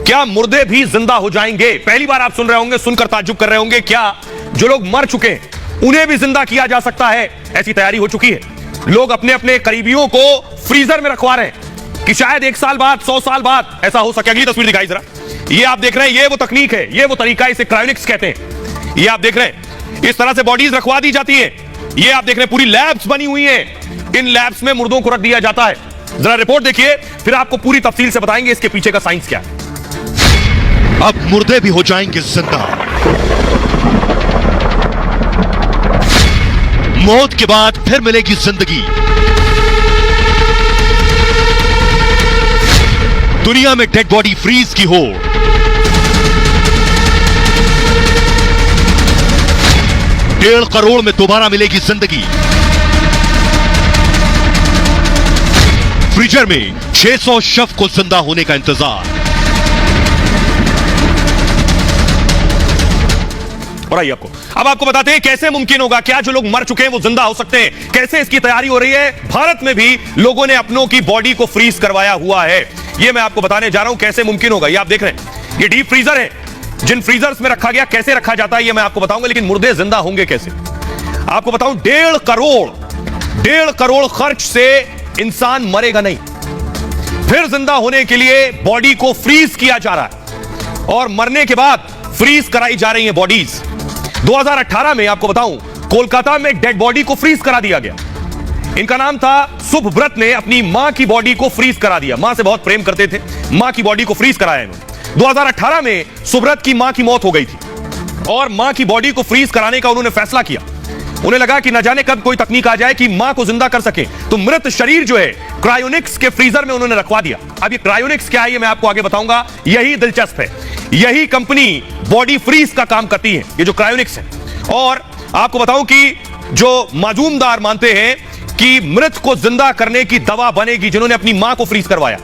क्या मुर्दे भी जिंदा हो जाएंगे? पहली बार आप सुन रहे होंगे, सुनकर ताज्जुब कर रहे होंगे, क्या जो लोग मर चुके हैं उन्हें भी जिंदा किया जा सकता है? ऐसी तैयारी हो चुकी है। लोग अपने अपने करीबियों को फ्रीजर में रखवा रहे हैं कि शायद 1 साल बाद, 100 साल बाद ऐसा हो सके। अगली तस्वीर दिखाई जरा। ये आप देख रहे हैं, ये वो तकनीक है, ये वो तरीका, इसे क्रायोनिक्स कहते हैं। ये आप देख रहे हैं, इस तरह से बॉडीज रखवा दी जाती है। ये आप देख रहे हैं, पूरी लैब्स बनी हुई हैं। इन लैब्स में मुर्दों को रख दिया जाता है। जरा रिपोर्ट देखिए, फिर आपको पूरी तफसील से बताएंगे इसके पीछे का साइंस क्या है। अब मुर्दे भी हो जाएंगे जिंदा। मौत के बाद फिर मिलेगी जिंदगी। दुनिया में डेड बॉडी फ्रीज की होड़। 1.5 करोड़ में दोबारा मिलेगी जिंदगी। फ्रीजर में 600 शव को जिंदा होने का इंतजार। और आइए अब आपको बताते हैं कैसे मुमकिन होगा, क्या जो लोग मर चुके हैं वो जिंदा हो सकते हैं, कैसे इसकी तैयारी हो रही है। भारत में भी लोगों ने अपनों की बॉडी को फ्रीज करवाया हुआ है। ये मैं आपको बताने जा रहा हूं कैसे मुमकिन होगा। ये आप देख रहे हैं, ये डीप फ्रीजर है। जिन फ्रीजर्स में रखा गया, कैसे रखा जाता है ये मैं आपको बताऊंगा, लेकिन मुर्दे जिंदा होंगे कैसे आपको बताऊं। 1.5 करोड़ खर्च से इंसान मरेगा नहीं, फिर जिंदा होने के लिए बॉडी को फ्रीज किया जा रहा है और मरने के बाद फ्रीज कराई जा रही है बॉडीज। 2018 में आपको बताऊं, कोलकाता में एक डेड बॉडी को फ्रीज करा दिया गया। इनका नाम था सुभव्रत ने अपनी मां की बॉडी को फ्रीज करा दिया। मां से बहुत प्रेम करते थे, मां की बॉडी को फ्रीज कराया इन्होंने। 2018 में सुभव्रत की मां की मौत हो गई थी और मां की बॉडी को फ्रीज कराने का उन्होंने फैसला किया। उन्हें लगा कि न जाने कब कोई तकनीक आ जाए कि मां को जिंदा कर सके, तो मृत शरीर जो है क्रायोनिक्स के फ्रीजर में उन्होंने रखवा दिया। अब ये क्रायोनिक्स क्या है ये मैं आपको आगे बताऊंगा। यही दिलचस्प है, यही कंपनी बॉडी फ्रीज का काम करती है, ये जो क्रायोनिक्स है। और आपको बताऊं कि जो माजूमदार मानते हैं कि मृत को जिंदा करने की दवा बनेगी, जिन्होंने अपनी मां को फ्रीज करवाया,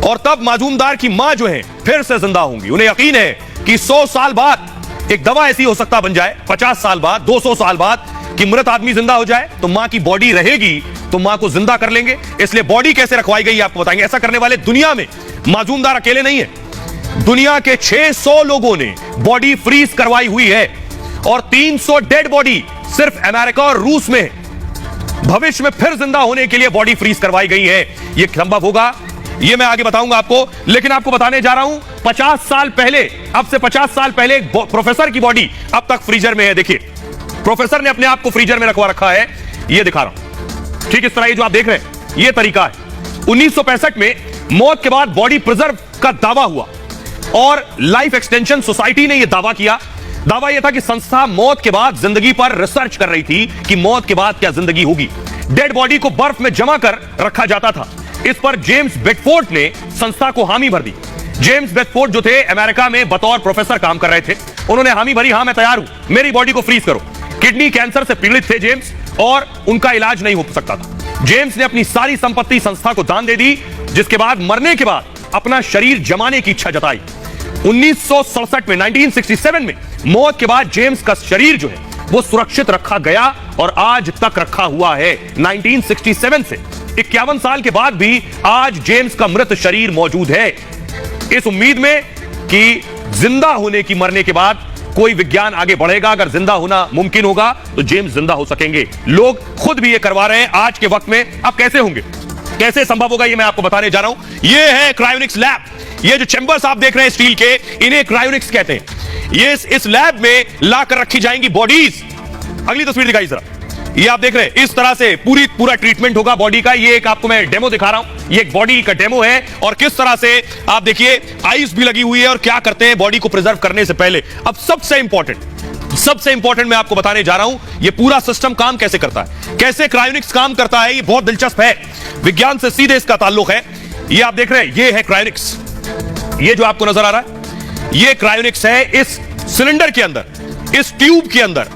और तब माजूमदार की मां जो है फिर से जिंदा होंगी। उन्हें यकीन है कि 100 साल बाद एक दवा ऐसी हो सकता बन जाए, 50 साल बाद, 200 साल बाद, कि मृत आदमी जिंदा हो जाए तो मां की बॉडी रहेगी, तो मां को जिंदा कर लेंगे। इसलिए बॉडी कैसे रखवाई गई आपको बताएंगे। ऐसा करने वाले दुनिया में माजूमदार अकेले नहीं है, दुनिया के 600 लोगों ने बॉडी फ्रीज करवाई हुई है और 300 डेड बॉडी सिर्फ अमेरिका और रूस में भविष्य में फिर जिंदा होने के लिए बॉडी फ्रीज करवाई गई है। यह संभव होगा, यह मैं आगे बताऊंगा आपको, लेकिन आपको बताने जा रहा हूं 50 साल पहले, अब से 50 साल पहले एक प्रोफेसर की बॉडी अब तक फ्रीजर में है। देखिए, प्रोफेसर ने अपने आप को फ्रीजर में रखवा रखा है। यह दिखा रहा हूं, ठीक इस तरह ये जो आप देख रहे हैं, यह तरीका है। 1965 में मौत के बाद बॉडी प्रिजर्व का दावा हुआ और लाइफ एक्सटेंशन सोसाइटी ने यह दावा किया। दावा यह था कि संस्था मौत के बाद जिंदगी पर रिसर्च कर रही थी कि मौत के बाद क्या जिंदगी होगी। डेड बॉडी को बर्फ में जमा कर रखा जाता था। इस पर जेम्स बेडफोर्ड ने संस्था को हामी भर दी। जेम्स बेडफोर्ड जो थे अमेरिका में बतौर प्रोफेसर काम कर रहे थे, उन्होंने हामी भरी, हां मैं तैयार हूं, मेरी बॉडी को फ्रीज करो। किडनी कैंसर से पीड़ित थे जेम्स और उनका इलाज नहीं हो सकता था। जेम्स ने अपनी सारी संपत्ति संस्था को दान दे दी, जिसके बाद मरने के बाद अपना शरीर जमाने की इच्छा जताई। 1967 में 1967 में मौत के बाद जेम्स का शरीर जो है वो सुरक्षित रखा गया और आज तक रखा हुआ है। 1967 से 51 साल के बाद भी आज जेम्स का मृत शरीर मौजूद है, इस उम्मीद में कि जिंदा होने की, मरने के बाद कोई विज्ञान आगे बढ़ेगा। अगर जिंदा होना मुमकिन होगा तो जेम्स जिंदा हो सकेंगे। लोग खुद भी ये करवा रहे हैं आज के वक्त में। अब कैसे होंगे, कैसे संभव होगा, ये मैं आपको बताने जा रहा हूं। ये है क्रायोनिक्स लैब। ये जो चैंबर्स आप देख रहे हैं स्टील के, इन्हें क्रायोनिक्स कहते हैं। ये इस लैब में लाकर रखी जाएंगी बॉडीज। अगली तस्वीर दिखाई जरा। ये आप देख रहे हैं, इस तरह से पूरा ट्रीटमेंट होगा बॉडी का। ये एक आपको मैं डेमो दिखा रहा हूं, ये एक बॉडी का डेमो है और किस तरह से आप देखिए आइस भी लगी हुई है और क्या करते हैं बॉडी को प्रिजर्व करने से पहले। अब सबसे इंपॉर्टेंट मैं आपको बताने जा रहा हूं, ये पूरा सिस्टम काम कैसे करता है, कैसे क्रायोनिक्स काम करता है। ये बहुत दिलचस्प है, विज्ञान से सीधे इसका ताल्लुक है। ये आप देख रहे हैं, ये है क्रायोनिक्स। ये जो आपको नजर आ रहा है, ये क्रायोनिक्स है। इस सिलेंडर के अंदर, इस ट्यूब के अंदर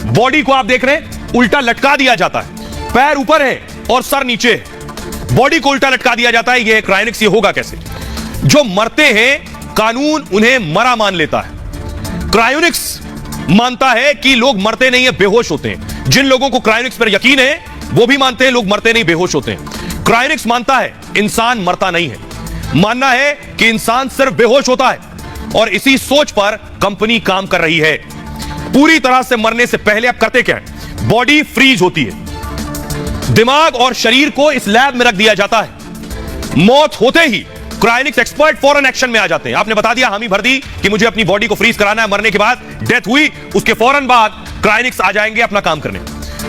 बॉडी को आप देख रहे हैं उल्टा लटका दिया जाता है। पैर ऊपर है और सर नीचे है, बॉडी को उल्टा लटका दिया जाता है। ये क्रायोनिक्स। ये होगा कैसे? जो मरते हैं कानून उन्हें मरा मान लेता है। क्रायोनिक्स मानता है कि लोग मरते नहीं है, बेहोश होते हैं। जिन लोगों को क्रायोनिक्स पर यकीन है वो भी मानते हैं लोग मरते नहीं, बेहोश होते हैं। क्रायोनिक्स मानता है इंसान मरता नहीं है। मानना है कि इंसान सिर्फ बेहोश होता है और इसी सोच पर कंपनी काम कर रही है। पूरी तरह से मरने से पहले अब करते क्या है? बॉडी फ्रीज होती है, दिमाग और शरीर को इस लैब में रख दिया जाता है। मौत होते ही क्रायोनिक्स एक्सपर्ट फौरन एक्शन में आ जाते हैं। आपने बता दिया, हामी भर दी कि मुझे अपनी बॉडी को फ्रीज कराना है, मरने के बाद डेथ हुई, उसके फौरन बाद क्रायोनिक्स आ जाएंगे अपना काम करने।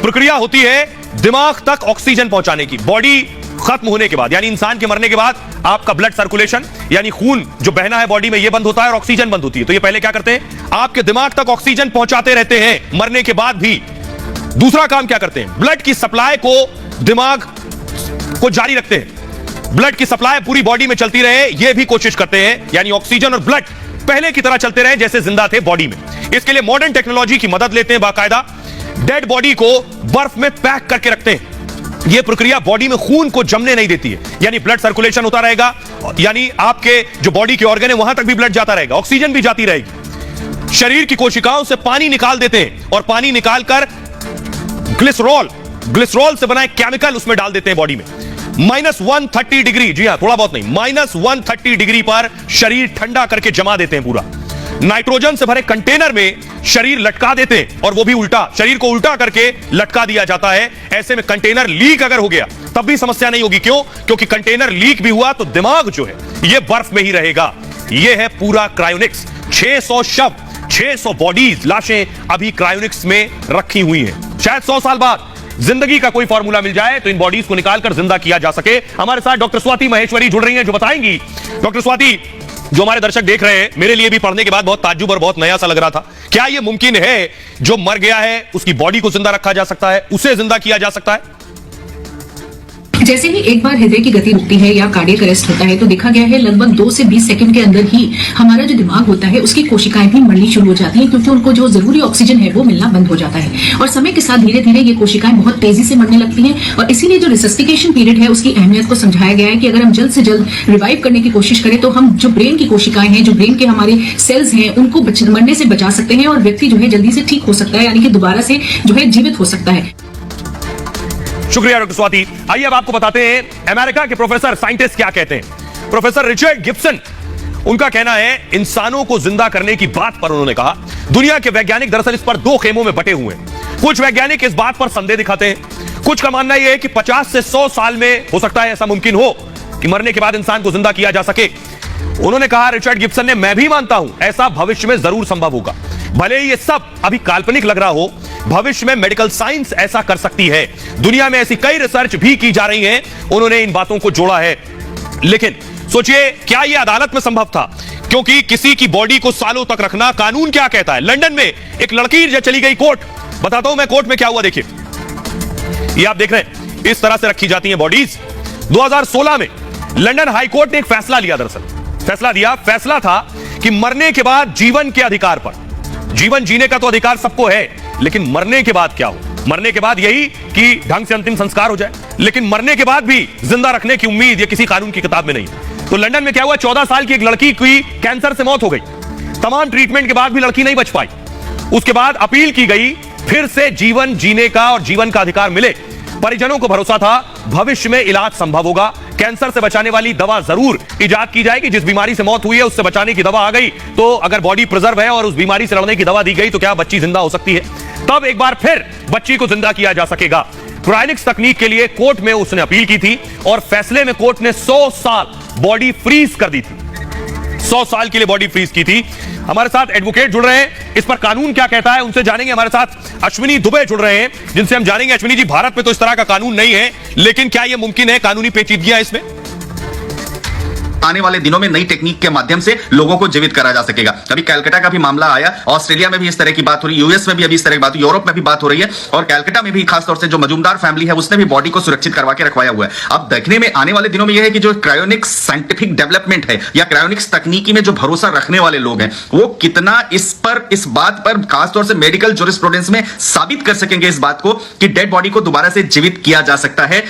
प्रक्रिया होती है दिमाग तक ऑक्सीजन पहुंचाने की। बॉडी खत्म होने के बाद, यानी इंसान के मरने के बाद आपका ब्लड सर्कुलेशन यानी खून जो बहना है बॉडी में, यह बंद होता है और ऑक्सीजन बंद होती है। तो ये पहले क्या करते हैं? आपके दिमाग तक ऑक्सीजन पहुंचाते रहते हैं मरने के बाद भी। दूसरा काम क्या करते हैं? ब्लड की सप्लाई को दिमाग को जारी रखते हैं। ब्लड की सप्लाई पूरी बॉडी में चलती रहे, यह भी कोशिश करते हैं, यानी ऑक्सीजन और ब्लड पहले की तरह चलते रहे जैसे जिंदा थे बॉडी में। इसके लिए मॉडर्न टेक्नोलॉजी की मदद लेते हैं। बाकायदा डेड बॉडी को बर्फ में पैक करके रखते हैं। यह प्रक्रिया बॉडी में खून को जमने नहीं देती है, यानी ब्लड सर्कुलेशन होता रहेगा, यानी आपके जो बॉडी के ऑर्गन है वहां तक भी ब्लड जाता रहेगा, ऑक्सीजन भी जाती रहेगी। शरीर की कोशिकाओं से पानी निकाल देते हैं और पानी निकालकर ग्लिसरॉल से बना एक केमिकल उसमें डाल देते हैं बॉडी में। -130 डिग्री, जी हां, थोड़ा बहुत नहीं, -130 डिग्री पर शरीर ठंडा करके जमा देते हैं पूरा। नाइट्रोजन से भरे कंटेनर में शरीर लटका देते हैं और वो भी उल्टा, शरीर को उल्टा करके लटका दिया जाता है। ऐसे में कंटेनर लीक अगर हो गया तब भी समस्या नहीं होगी। क्यों? क्योंकि कंटेनर लीक भी हुआ तो दिमाग जो है ये बर्फ में ही रहेगा। ये है पूरा क्रायोनिक्स। 600 शव, 600 बॉडीज, लाशें अभी क्रायोनिक्स में रखी हुई हैं। शायद 100 साल बाद जिंदगी का कोई फॉर्मूला मिल जाए तो इन बॉडीज को निकालकर जिंदा किया जा सके। हमारे साथ डॉक्टर स्वाति महेश्वरी जुड़ रही हैं जो बताएंगी। डॉक्टर स्वाति, जो हमारे दर्शक देख रहे हैं, मेरे लिए भी पढ़ने के बाद बहुत ताज्जुब और बहुत नया सा लग रहा था, क्या यह मुमकिन है जो मर गया है उसकी बॉडी को जिंदा रखा जा सकता है, उसे जिंदा किया जा सकता है? जैसे ही एक बार हृदय की गति रुकती है या कार्डियक अरेस्ट होता है तो देखा गया है लगभग 2 से 20 सेकंड के अंदर ही हमारा जो दिमाग होता है उसकी कोशिकाएं भी मरनी शुरू हो जाती हैं, क्योंकि उनको जो जरूरी ऑक्सीजन है वो मिलना बंद हो जाता है। और समय के साथ धीरे धीरे ये कोशिकाएं बहुत तेजी से मरने लगती हैं। और इसीलिए जो रिसस्टिकेशन पीरियड है उसकी अहमियत को समझाया गया है कि अगर हम जल्द से जल्द रिवाइव करने की कोशिश करें तो हम जो ब्रेन की कोशिकाएं हैं, जो ब्रेन के हमारे सेल्स हैं, उनको मरने से बचा सकते हैं और व्यक्ति जो है जल्दी से ठीक हो सकता है, यानी कि दोबारा से जो है जीवित हो सकता है। शुक्रिया डॉक्टर स्वाति। आइए अब आपको बताते हैं अमेरिका के प्रोफेसर साइंटिस्ट क्या कहते हैं। प्रोफेसर रिचर्ड गिब्सन, उनका कहना है इंसानों को जिंदा करने की बात पर उन्होंने कहा दुनिया के वैज्ञानिक दरअसल इस पर 2 खेमों में बटे हुए हैं। कुछ वैज्ञानिक इस बात पर संदेह दिखाते हैं, कुछ का मानना यह है कि 50 से 100 साल में हो सकता है ऐसा मुमकिन हो कि मरने के बाद इंसान को जिंदा किया जा सके। उन्होंने कहा, रिचर्ड गिब्सन ने, मैं भी मानता हूं ऐसा भविष्य में जरूर संभव होगा। भले ही ये सब अभी काल्पनिक लग रहा हो, भविष्य में मेडिकल साइंस ऐसा कर सकती है। दुनिया में ऐसी कई रिसर्च भी की जा रही हैं। उन्होंने इन बातों को जोड़ा है। लेकिन सोचिए, क्या यह अदालत में संभव था? क्योंकि किसी की बॉडी को सालों तक रखना, कानून क्या कहता है? लंदन में एक लड़की जो चली गई कोर्ट, बताता हूं मैं कोर्ट में क्या हुआ। देखिए, ये आप देख रहे हैं, इस तरह से रखी जाती हैं बॉडीज। 2016 में लंदन हाई कोर्ट ने एक फैसला लिया। दरअसल फैसला था कि मरने के बाद जीवन के अधिकार पर, जीवन जीने का तो अधिकार सबको है, लेकिन मरने के बाद क्या हो? मरने के बाद यही कि ढंग से अंतिम संस्कार हो जाए, लेकिन मरने के बाद भी जिंदा रखने की उम्मीद ये किसी कानून की किताब में नहीं। तो लंदन में क्या हुआ, 14 साल की एक लड़की की कैंसर से मौत हो गई। तमाम ट्रीटमेंट के बाद भी लड़की नहीं बच पाई। उसके बाद अपील की गई, फिर से जीवन जीने का और जीवन का अधिकार मिले। परिजनों को भरोसा था भविष्य में इलाज संभव होगा, कैंसर से बचाने वाली दवा जरूर इजाद की जाएगी। जिस बीमारी से मौत हुई है उससे बचाने की दवा आ गई, तो अगर बॉडी प्रिजर्व है और उस बीमारी से लड़ने की दवा दी गई तो क्या बच्ची जिंदा हो सकती है? तब एक बार फिर बच्ची को जिंदा किया जा सकेगा। क्रायोनिक्स तकनीक के लिए कोर्ट में उसने अपील की थी और फैसले में कोर्ट ने 100 साल बॉडी फ्रीज कर दी थी। 100 साल के लिए बॉडी फ्रीज की थी। हमारे साथ एडवोकेट जुड़ रहे हैं, इस पर कानून क्या कहता है उनसे जानेंगे। हमारे साथ अश्विनी दुबे जुड़ रहे हैं, जिनसे हम जानेंगे। अश्विनी जी, भारत में तो इस तरह का कानून नहीं है, लेकिन क्या यह मुमकिन है? कानूनी पेचीदगियां इसमें? आने वाले दिनों में नई टेक्निक के माध्यम से लोगों को जीवित करा जा सकेगा। अभी कैलकाटा का भी मामला आया, ऑस्ट्रेलिया में भी इस तरह की बात हो रही है, यूएस में भी अभी इस तरह की बात, यूरोप में भी बात हो रही है, और कैलकाटा में भी खासतौर से जो मजूमदार फैमिली है उसने भी बॉडी को सुरक्षित करवा के रखवाया हुआ है। अब देखने में आने वाले दिनों में यह है कि जो क्रायोनिक्स साइंटिफिक डेवलपमेंट है या क्रायोनिक्स तकनीकी में जो भरोसा रखने वाले लोग हैं वो कितना इस बात पर खासतौर से मेडिकल जूरिस्प्रूडेंस में साबित कर सकेंगे इस बात को कि डेड बॉडी को दोबारा से जीवित किया जा सकता है।